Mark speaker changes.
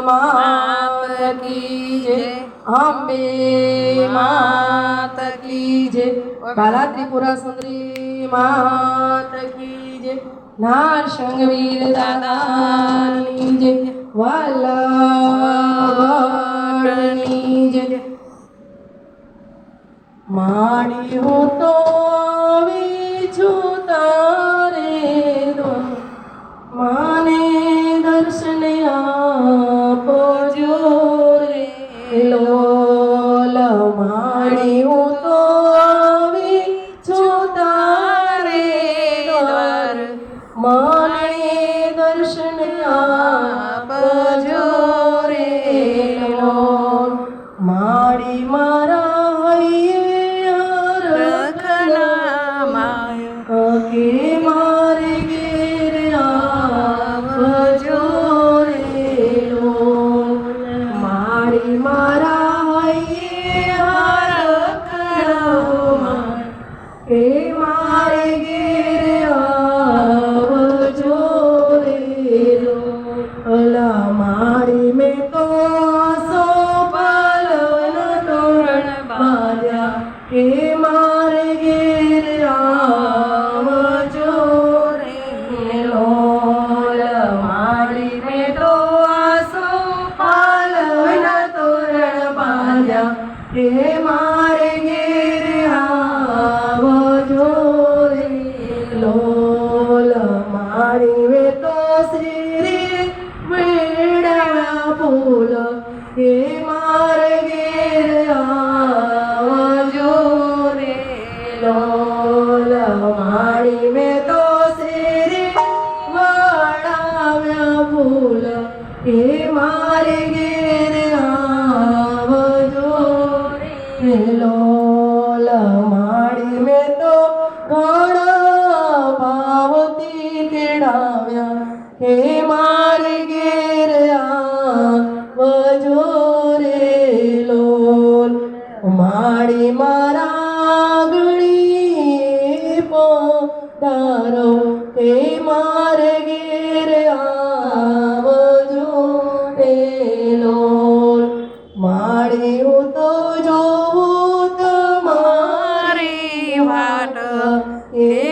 Speaker 1: मात की जय, अम्बे मात की जय, बाला त्रिपुरा सुंदरी मात की जय, नारसंगवीर दादानी जय, वल्लभनी जय। माड़ी हो तो विछु तारे दो माने दर्शन आपजो रे लोल। माड़ी हो तो विछु तारे द्वार माने दर्शन आपजो रे लोल। माड़ी मारा के मारे गिर आवजो रे लोल। माड़ी मारा के मारे गिर आवजो रे लोल। माड़ी में तो सो पालन तोरण बाजा के मारे गिर के मारे गिर आवजो रे लोल। माड़ी में तो श्री वेड़ा फूल के मारे गिर आवजो रे लोल। माड़ी में तो श्री वड़ा फूल के मारे गिर लोल। माड़ी में तो घणा भावती तेड़ाव्या हे मारे गिर आवजो रे लोल। माड़ी मारा गणी पधारो हे मारे गिर आवजो रे लोल। माड़ी तो जो हे